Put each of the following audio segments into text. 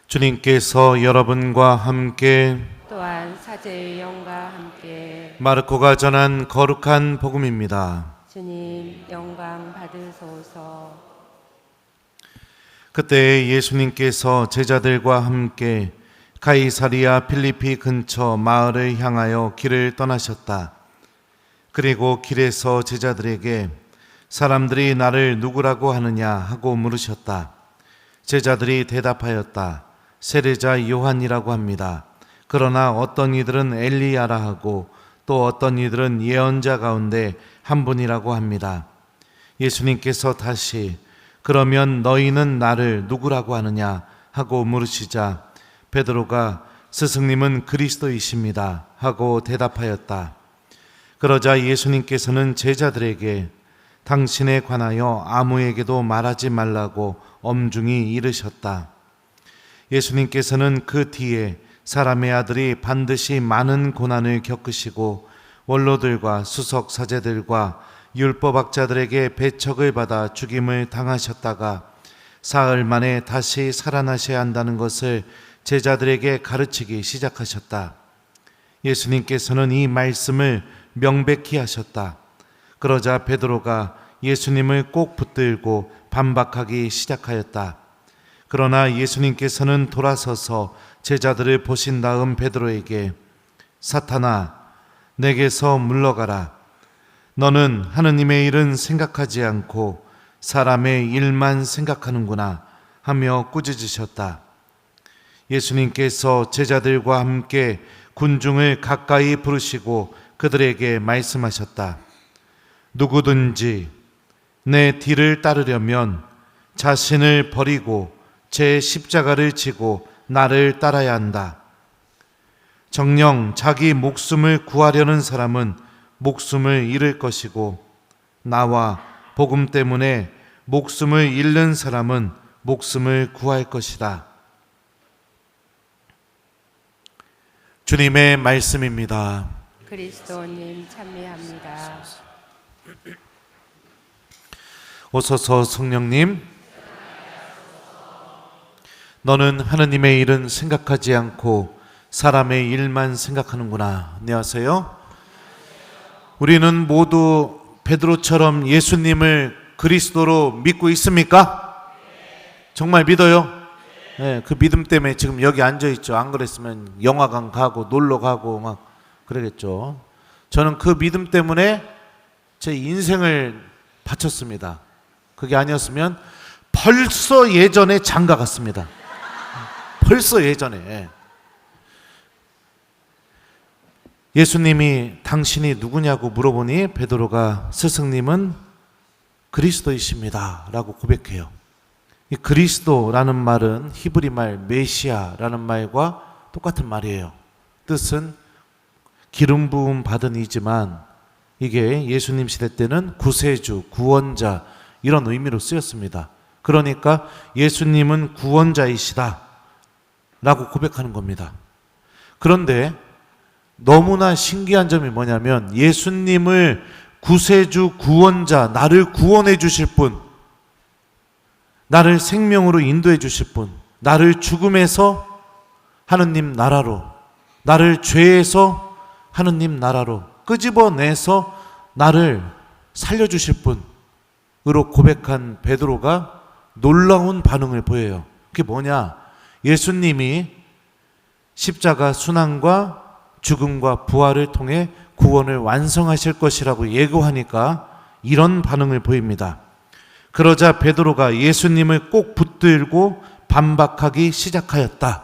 주님께서 여러분과 함께 또한 사제의 영과 함께 마르코가 전한 거룩한 복음입니다. 주님 영광 받으소서. 그때 예수님께서 제자들과 함께 가이사리아 필리피 근처 마을을 향하여 길을 떠나셨다. 그리고 길에서 제자들에게 사람들이 나를 누구라고 하느냐 하고 물으셨다. 제자들이 대답하였다. 세례자 요한이라고 합니다. 그러나 어떤 이들은 엘리야라 하고 또 어떤 이들은 예언자 가운데 한 분이라고 합니다. 예수님께서 다시 그러면 너희는 나를 누구라고 하느냐 하고 물으시자 베드로가 스승님은 그리스도이십니다 하고 대답하였다. 그러자 예수님께서는 제자들에게 당신에 관하여 아무에게도 말하지 말라고 엄중히 이르셨다. 예수님께서는 그 뒤에 사람의 아들이 반드시 많은 고난을 겪으시고 원로들과 수석 사제들과 율법학자들에게 배척을 받아 죽임을 당하셨다가 사흘 만에 다시 살아나셔야 한다는 것을 제자들에게 가르치기 시작하셨다. 예수님께서는 이 말씀을 명백히 하셨다. 그러자 베드로가 예수님을 꼭 붙들고 반박하기 시작하였다. 그러나 예수님께서는 돌아서서 제자들을 보신 다음 베드로에게 사탄아, 내게서 물러가라. 너는 하느님의 일은 생각하지 않고 사람의 일만 생각하는구나 하며 꾸짖으셨다. 예수님께서 제자들과 함께 군중을 가까이 부르시고 그들에게 말씀하셨다. 누구든지 내 뒤를 따르려면 자신을 버리고 제 십자가를 지고 나를 따라야 한다. 정녕 자기 목숨을 구하려는 사람은 목숨을 잃을 것이고 나와 복음 때문에 목숨을 잃는 사람은 목숨을 구할 것이다. 주님의 말씀입니다. 그리스도님 찬미합니다. 오소서 성령님, 너는 하느님의 일은 생각하지 않고 사람의 일만 생각하는구나. 안녕하세요. 우리는 모두 베드로처럼 예수님을 그리스도로 믿고 있습니까? 정말 믿어요? 네, 그 믿음 때문에 지금 여기 앉아있죠. 안 그랬으면 영화관 가고 놀러 가고 막 그러겠죠. 저는 그 믿음 때문에 제 인생을 바쳤습니다. 그게 아니었으면 벌써 예전에 장가 갔습니다. 벌써 예전에. 예수님이 당신이 누구냐고 물어보니 베드로가 스승님은 그리스도이십니다 라고 고백해요. 이 그리스도라는 말은 히브리 말 메시아라는 말과 똑같은 말이에요. 뜻은 기름 부음 받은 이지만 이게 예수님 시대 때는 구세주, 구원자 이런 의미로 쓰였습니다. 그러니까 예수님은 구원자이시다 라고 고백하는 겁니다. 그런데 너무나 신기한 점이 뭐냐면 예수님을 구세주, 구원자, 나를 구원해 주실 분, 나를 생명으로 인도해 주실 분, 나를 죽음에서 하느님 나라로, 나를 죄에서 하느님 나라로 끄집어내서 나를 살려주실 분으로 고백한 베드로가 놀라운 반응을 보여요. 그게 뭐냐? 예수님이 십자가 순환과 죽음과 부활을 통해 구원을 완성하실 것이라고 예고하니까 이런 반응을 보입니다. 그러자 베드로가 예수님을 꼭 붙들고 반박하기 시작하였다.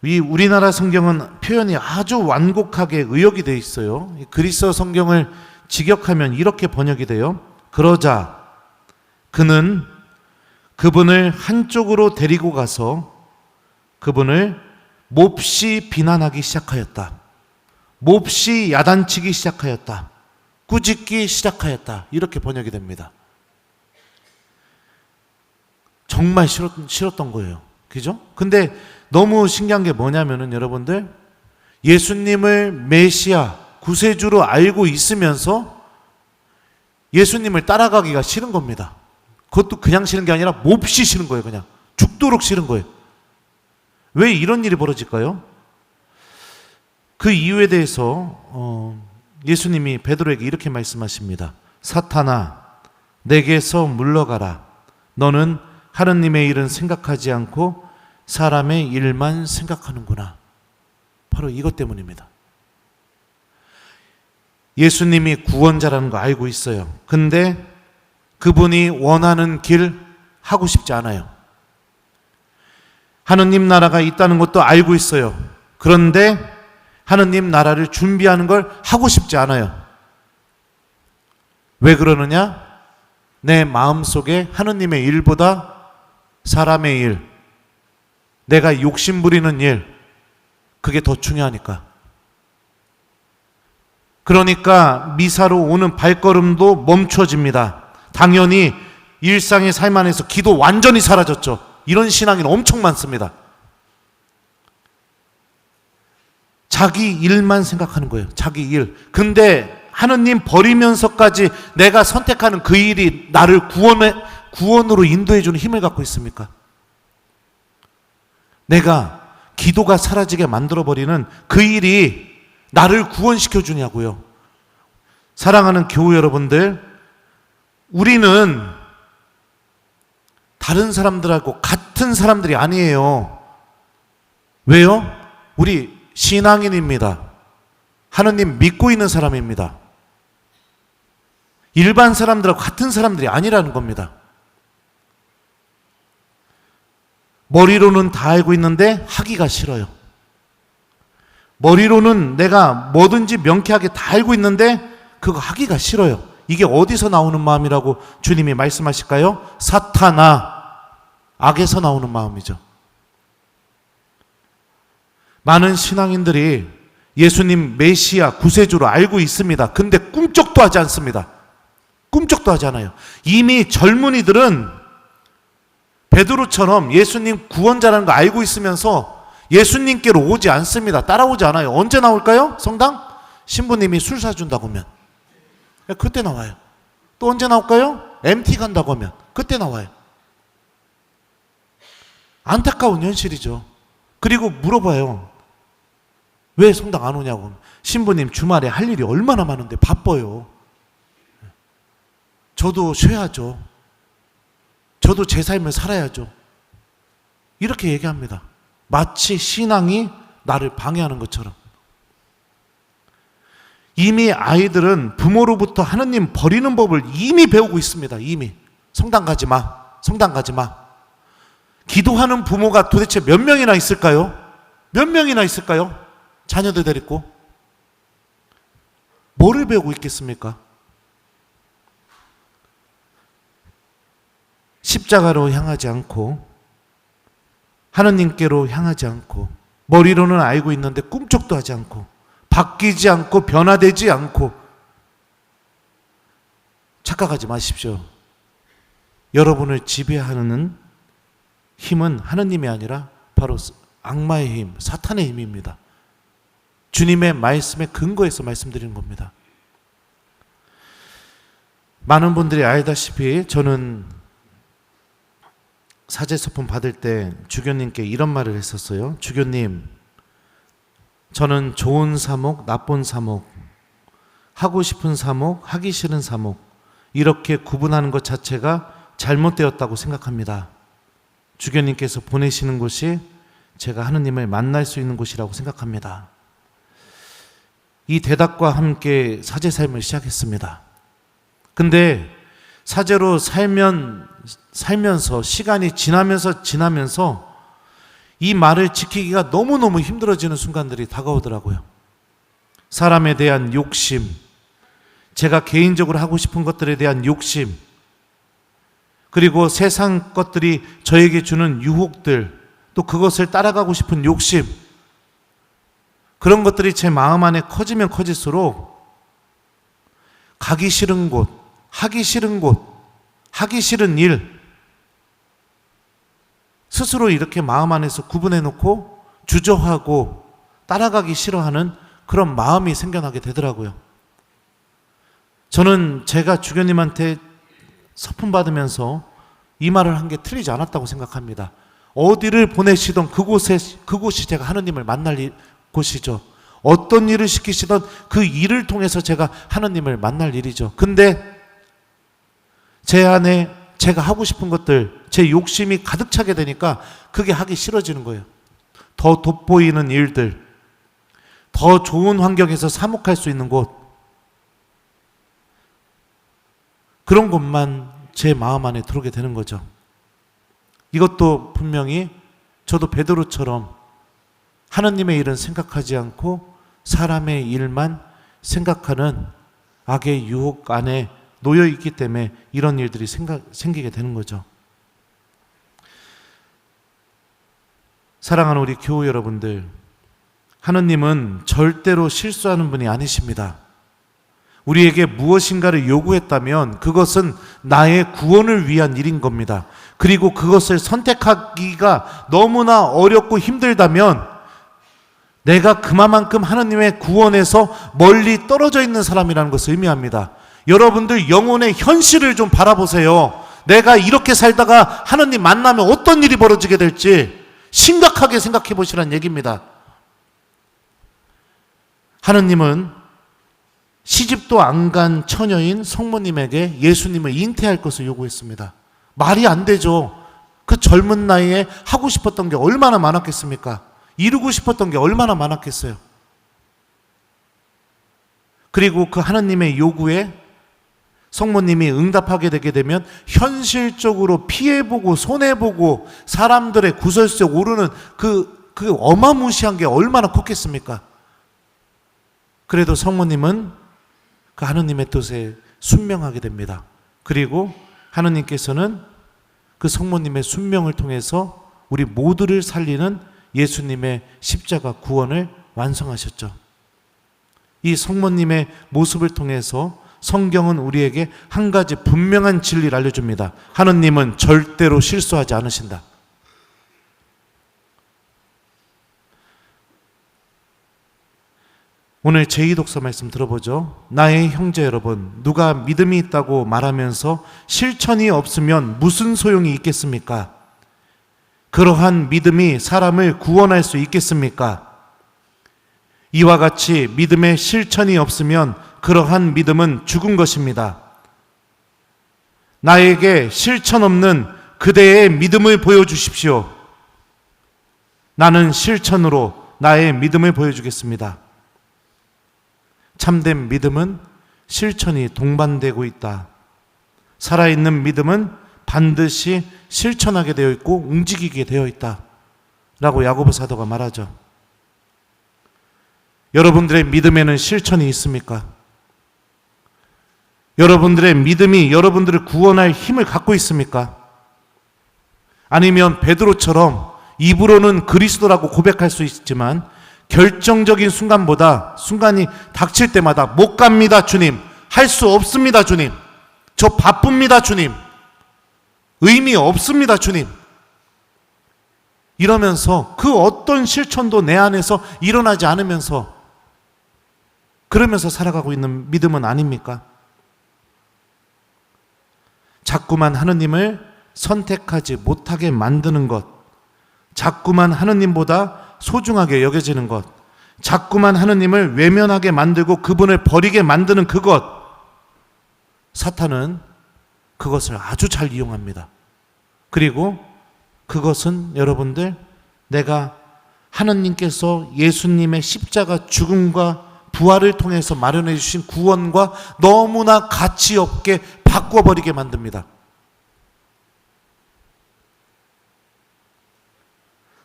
이 우리나라 성경은 표현이 아주 완곡하게 의역이 되어 있어요. 그리스어 성경을 직역하면 이렇게 번역이 돼요. 그러자 그는 그분을 한쪽으로 데리고 가서 그분을 몹시 비난하기 시작하였다. 몹시 야단치기 시작하였다. 꾸짖기 시작하였다. 이렇게 번역이 됩니다. 정말 싫었던 거예요. 그죠? 근데 너무 신기한 게 뭐냐면은 여러분들, 예수님을 메시아, 구세주로 알고 있으면서 예수님을 따라가기가 싫은 겁니다. 그것도 그냥 싫은 게 아니라 몹시 싫은 거예요. 그냥 죽도록 싫은 거예요. 왜 이런 일이 벌어질까요? 그 이유에 대해서 예수님이 베드로에게 이렇게 말씀하십니다. 사탄아, 내게서 물러가라. 너는 하느님의 일은 생각하지 않고 사람의 일만 생각하는구나. 바로 이것 때문입니다. 예수님이 구원자라는 거 알고 있어요. 근데 그분이 원하는 길 하고 싶지 않아요. 하느님 나라가 있다는 것도 알고 있어요. 그런데 하느님 나라를 준비하는 걸 하고 싶지 않아요. 왜 그러느냐? 내 마음속에 하느님의 일보다 사람의 일, 내가 욕심 부리는 일, 그게 더 중요하니까. 그러니까 미사로 오는 발걸음도 멈춰집니다. 당연히 일상의 삶 안에서 기도 완전히 사라졌죠. 이런 신앙인 엄청 많습니다. 자기 일만 생각하는 거예요. 자기 일. 근데 하느님 버리면서까지 내가 선택하는 그 일이 나를 구원으로 인도해 주는 힘을 갖고 있습니까? 내가 기도가 사라지게 만들어버리는 그 일이 나를 구원시켜 주냐고요. 사랑하는 교우 여러분들, 우리는 다른 사람들하고 같은 사람들이 아니에요. 왜요? 우리 신앙인입니다. 하느님 믿고 있는 사람입니다. 일반 사람들하고 같은 사람들이 아니라는 겁니다. 머리로는 다 알고 있는데 하기가 싫어요. 머리로는 내가 뭐든지 명쾌하게 다 알고 있는데 그거 하기가 싫어요. 이게 어디서 나오는 마음이라고 주님이 말씀하실까요? 사탄아, 악에서 나오는 마음이죠. 많은 신앙인들이 예수님 메시아 구세주로 알고 있습니다. 근데 꿈쩍도 하지 않습니다. 꿈쩍도 하지 않아요. 이미 젊은이들은 베드로처럼 예수님 구원자라는 거 알고 있으면서 예수님께로 오지 않습니다. 따라오지 않아요. 언제 나올까요? 성당? 신부님이 술 사준다고 하면 그때 나와요. 또 언제 나올까요? MT 간다고 하면 그때 나와요. 안타까운 현실이죠. 그리고 물어봐요. 왜 성당 안 오냐고. 신부님 주말에 할 일이 얼마나 많은데 바빠요. 저도 쉬어야죠. 저도 제 삶을 살아야죠. 이렇게 얘기합니다. 마치 신앙이 나를 방해하는 것처럼. 이미 아이들은 부모로부터 하느님 버리는 법을 이미 배우고 있습니다. 이미. 성당 가지 마. 성당 가지 마. 기도하는 부모가 도대체 몇 명이나 있을까요? 몇 명이나 있을까요? 자녀들 데리고. 뭐를 배우고 있겠습니까? 십자가로 향하지 않고 하느님께로 향하지 않고 머리로는 알고 있는데 꿈쩍도 하지 않고 바뀌지 않고 변화되지 않고. 착각하지 마십시오. 여러분을 지배하는 힘은 하느님이 아니라 바로 악마의 힘, 사탄의 힘입니다. 주님의 말씀에 근거해서 말씀드리는 겁니다. 많은 분들이 알다시피 저는 사제서품 받을 때 주교님께 이런 말을 했었어요. 주교님, 저는 좋은 사목, 나쁜 사목, 하고 싶은 사목, 하기 싫은 사목, 이렇게 구분하는 것 자체가 잘못되었다고 생각합니다. 주교님께서 보내시는 곳이 제가 하느님을 만날 수 있는 곳이라고 생각합니다. 이 대답과 함께 사제 삶을 시작했습니다. 근데 사제로 살면서 시간이 지나면서 이 말을 지키기가 너무너무 힘들어지는 순간들이 다가오더라고요. 사람에 대한 욕심, 제가 개인적으로 하고 싶은 것들에 대한 욕심, 그리고 세상 것들이 저에게 주는 유혹들, 또 그것을 따라가고 싶은 욕심, 그런 것들이 제 마음 안에 커지면 커질수록 가기 싫은 곳, 하기 싫은 곳, 하기 싫은 일, 스스로 이렇게 마음 안에서 구분해 놓고 주저하고 따라가기 싫어하는 그런 마음이 생겨나게 되더라고요. 저는 제가 주교님한테 서품 받으면서 이 말을 한 게 틀리지 않았다고 생각합니다. 어디를 보내시던 그곳이 제가 하느님을 만날 곳이죠. 어떤 일을 시키시던 그 일을 통해서 제가 하느님을 만날 일이죠. 근데 제 안에 제가 하고 싶은 것들, 제 욕심이 가득 차게 되니까 그게 하기 싫어지는 거예요. 더 돋보이는 일들, 더 좋은 환경에서 사목할 수 있는 곳, 그런 것만 제 마음 안에 들어오게 되는 거죠. 이것도 분명히 저도 베드로처럼 하나님의 일은 생각하지 않고 사람의 일만 생각하는 악의 유혹 안에 놓여 있기 때문에 이런 일들이 생기게 되는 거죠. 사랑하는 우리 교우 여러분들, 하느님은 절대로 실수하는 분이 아니십니다. 우리에게 무엇인가를 요구했다면 그것은 나의 구원을 위한 일인 겁니다. 그리고 그것을 선택하기가 너무나 어렵고 힘들다면 내가 그만큼 하느님의 구원에서 멀리 떨어져 있는 사람이라는 것을 의미합니다. 여러분들 영혼의 현실을 좀 바라보세요. 내가 이렇게 살다가 하느님 만나면 어떤 일이 벌어지게 될지 심각하게 생각해 보시라는 얘기입니다. 하느님은 시집도 안 간 처녀인 성모님에게 예수님을 잉태할 것을 요구했습니다. 말이 안 되죠. 그 젊은 나이에 하고 싶었던 게 얼마나 많았겠습니까? 이루고 싶었던 게 얼마나 많았겠어요. 그리고 그 하나님의 요구에 성모님이 응답하게 되게 되면 현실적으로 피해보고 손해보고 사람들의 구설수에 오르는 그 어마무시한 게 얼마나 컸겠습니까? 그래도 성모님은 그 하느님의 뜻에 순명하게 됩니다. 그리고 하느님께서는 그 성모님의 순명을 통해서 우리 모두를 살리는 예수님의 십자가 구원을 완성하셨죠. 이 성모님의 모습을 통해서 성경은 우리에게 한 가지 분명한 진리를 알려줍니다. 하느님은 절대로 실수하지 않으신다. 오늘 제2독서 말씀 들어보죠. 나의 형제 여러분, 누가 믿음이 있다고 말하면서 실천이 없으면 무슨 소용이 있겠습니까? 그러한 믿음이 사람을 구원할 수 있겠습니까? 이와 같이 믿음의 실천이 없으면 그러한 믿음은 죽은 것입니다. 나에게 실천 없는 그대의 믿음을 보여주십시오. 나는 실천으로 나의 믿음을 보여주겠습니다. 참된 믿음은 실천이 동반되고 있다. 살아있는 믿음은 반드시 실천하게 되어 있고 움직이게 되어 있다. 라고 야고보 사도가 말하죠. 여러분들의 믿음에는 실천이 있습니까? 여러분들의 믿음이 여러분들을 구원할 힘을 갖고 있습니까? 아니면 베드로처럼 입으로는 그리스도라고 고백할 수 있지만 결정적인 순간이 닥칠 때마다 못 갑니다 주님, 할 수 없습니다 주님, 저 바쁩니다 주님, 의미 없습니다 주님, 이러면서 그 어떤 실천도 내 안에서 일어나지 않으면서 그러면서 살아가고 있는 믿음은 아닙니까? 자꾸만 하느님을 선택하지 못하게 만드는 것, 자꾸만 하느님보다 소중하게 여겨지는 것, 자꾸만 하느님을 외면하게 만들고 그분을 버리게 만드는 그것, 사탄은 그것을 아주 잘 이용합니다. 그리고 그것은 여러분들, 내가 하느님께서 예수님의 십자가 죽음과 부활을 통해서 마련해 주신 구원과 너무나 가치 없게 바꿔버리게 만듭니다.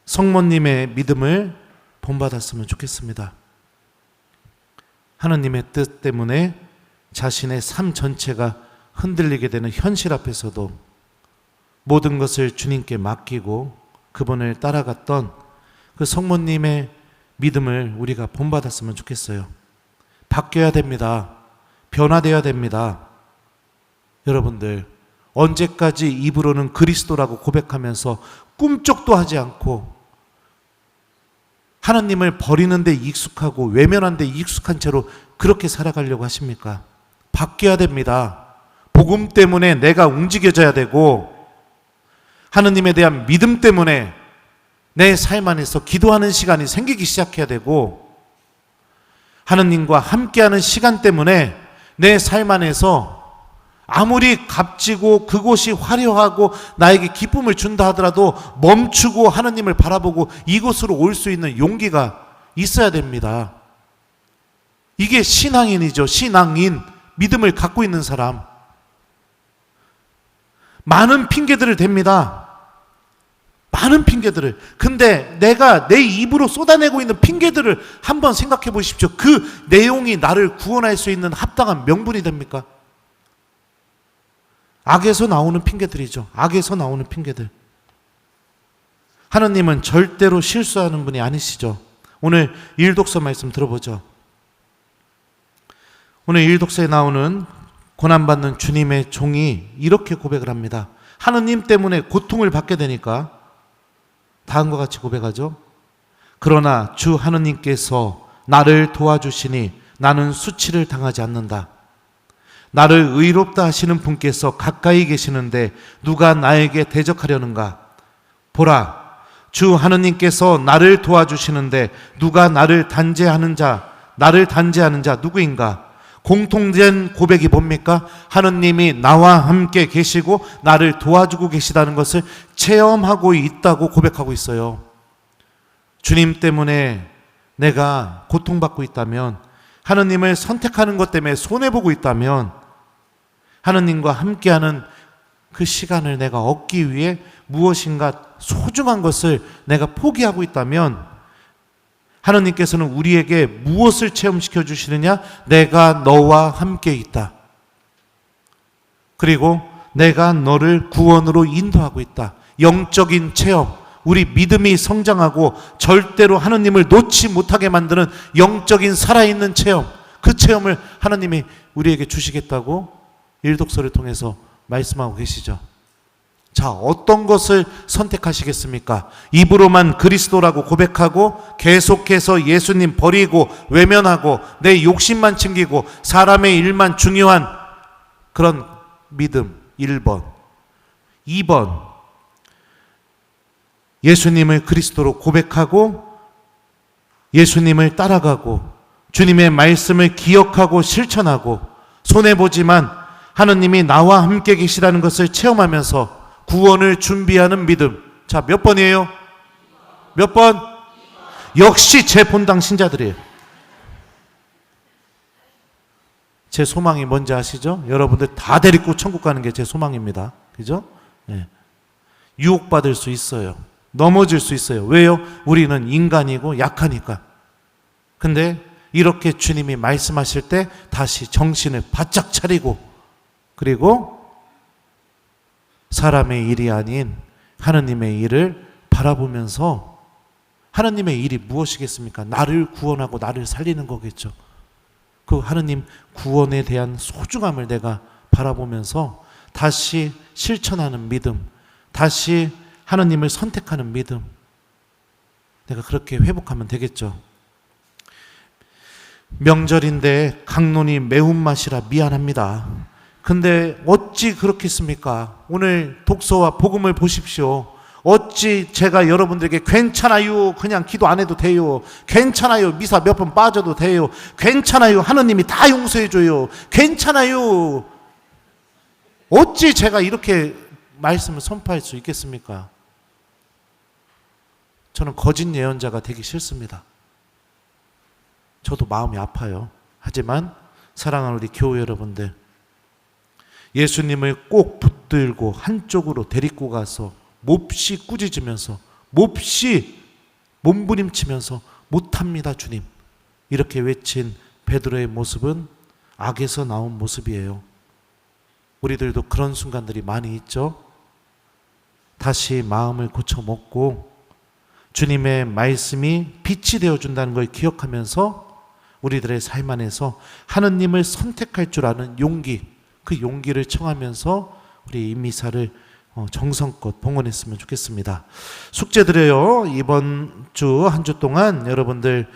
성모님의 믿음을 본받았으면 좋겠습니다. 하느님의 뜻 때문에 자신의 삶 전체가 흔들리게 되는 현실 앞에서도 모든 것을 주님께 맡기고 그분을 따라갔던 그 성모님의 믿음을 우리가 본받았으면 좋겠어요. 바뀌어야 됩니다. 변화되어야 됩니다. 여러분들, 언제까지 입으로는 그리스도라고 고백하면서 꿈쩍도 하지 않고 하나님을 버리는 데 익숙하고 외면한 데 익숙한 채로 그렇게 살아가려고 하십니까? 바뀌어야 됩니다. 복음 때문에 내가 움직여져야 되고 하느님에 대한 믿음 때문에 내 삶 안에서 기도하는 시간이 생기기 시작해야 되고, 하느님과 함께하는 시간 때문에 내 삶 안에서 아무리 값지고 그곳이 화려하고 나에게 기쁨을 준다 하더라도 멈추고 하느님을 바라보고 이곳으로 올 수 있는 용기가 있어야 됩니다. 이게 신앙인이죠. 신앙인, 믿음을 갖고 있는 사람. 많은 핑계들을 댑니다. 많은 핑계들을. 근데 내가 내 입으로 쏟아내고 있는 핑계들을 한번 생각해 보십시오. 그 내용이 나를 구원할 수 있는 합당한 명분이 됩니까? 악에서 나오는 핑계들이죠. 악에서 나오는 핑계들. 하느님은 절대로 실수하는 분이 아니시죠. 오늘 일독서 말씀 들어보죠. 오늘 일독서에 나오는 고난받는 주님의 종이 이렇게 고백을 합니다. 하느님 때문에 고통을 받게 되니까 다음과 같이 고백하죠. 그러나 주 하느님께서 나를 도와주시니 나는 수치를 당하지 않는다. 나를 의롭다 하시는 분께서 가까이 계시는데 누가 나에게 대적하려는가? 보라, 주 하느님께서 나를 도와주시는데 누가 나를 단죄하는 자 누구인가? 공통된 고백이 뭡니까? 하느님이 나와 함께 계시고 나를 도와주고 계시다는 것을 체험하고 있다고 고백하고 있어요. 주님 때문에 내가 고통받고 있다면, 하느님을 선택하는 것 때문에 손해보고 있다면, 하느님과 함께하는 그 시간을 내가 얻기 위해 무엇인가 소중한 것을 내가 포기하고 있다면, 하느님께서는 우리에게 무엇을 체험시켜 주시느냐? 내가 너와 함께 있다. 그리고 내가 너를 구원으로 인도하고 있다. 영적인 체험, 우리 믿음이 성장하고 절대로 하느님을 놓지 못하게 만드는 영적인 살아있는 체험, 그 체험을 하느님이 우리에게 주시겠다고 일독서를 통해서 말씀하고 계시죠. 자, 어떤 것을 선택하시겠습니까? 입으로만 그리스도라고 고백하고 계속해서 예수님 버리고 외면하고 내 욕심만 챙기고 사람의 일만 중요한 그런 믿음 1번. 2번, 예수님을 그리스도로 고백하고 예수님을 따라가고 주님의 말씀을 기억하고 실천하고 손해보지만 하느님이 나와 함께 계시다는 것을 체험하면서 구원을 준비하는 믿음. 자, 몇 번이에요? 몇 번? 역시 제 본당 신자들이에요. 제 소망이 뭔지 아시죠? 여러분들 다 데리고 천국 가는 게 제 소망입니다. 그죠? 네. 유혹받을 수 있어요. 넘어질 수 있어요. 왜요? 우리는 인간이고 약하니까. 근데 이렇게 주님이 말씀하실 때 다시 정신을 바짝 차리고, 그리고 사람의 일이 아닌 하느님의 일을 바라보면서, 하느님의 일이 무엇이겠습니까? 나를 구원하고 나를 살리는 거겠죠. 그 하느님 구원에 대한 소중함을 내가 바라보면서 다시 실천하는 믿음, 다시 하느님을 선택하는 믿음, 내가 그렇게 회복하면 되겠죠. 명절인데 강론이 매운맛이라 미안합니다. 근데 어찌 그렇겠습니까? 오늘 독서와 복음을 보십시오. 어찌 제가 여러분들에게 괜찮아요, 그냥 기도 안 해도 돼요, 괜찮아요, 미사 몇 번 빠져도 돼요, 괜찮아요, 하느님이 다 용서해줘요, 괜찮아요, 어찌 제가 이렇게 말씀을 선포할 수 있겠습니까? 저는 거짓 예언자가 되기 싫습니다. 저도 마음이 아파요. 하지만 사랑하는 우리 교회 여러분들, 예수님을 꼭 붙들고 한쪽으로 데리고 가서 몹시 꾸짖으면서, 몹시 몸부림치면서 못합니다 주님, 이렇게 외친 베드로의 모습은 악에서 나온 모습이에요. 우리들도 그런 순간들이 많이 있죠. 다시 마음을 고쳐먹고 주님의 말씀이 빛이 되어준다는 걸 기억하면서 우리들의 삶 안에서 하느님을 선택할 줄 아는 용기, 그 용기를 청하면서 우리 이 미사를 정성껏 봉헌했으면 좋겠습니다. 숙제 드려요. 이번 주 한 주 동안 여러분들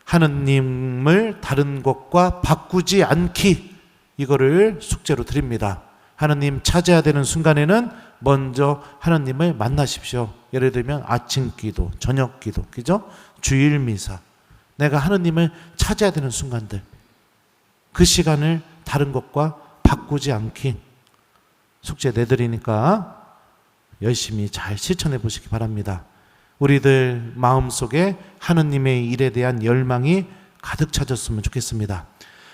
하느님을 다른 것과 바꾸지 않기, 이거를 숙제로 드립니다. 하나님 찾아야 되는 순간에는 먼저 하나님을 만나십시오. 예를 들면 아침 기도, 저녁 기도, 그죠? 주일 미사. 내가 하나님을 찾아야 되는 순간들. 그 시간을 다른 것과 바꾸지 않기. 숙제 내드리니까 열심히 잘 실천해 보시기 바랍니다. 우리들 마음속에 하느님의 일에 대한 열망이 가득 차졌으면 좋겠습니다.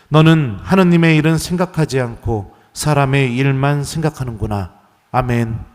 너는 하느님의 일은 생각하지 않고 사람의 일만 생각하는구나. 아멘.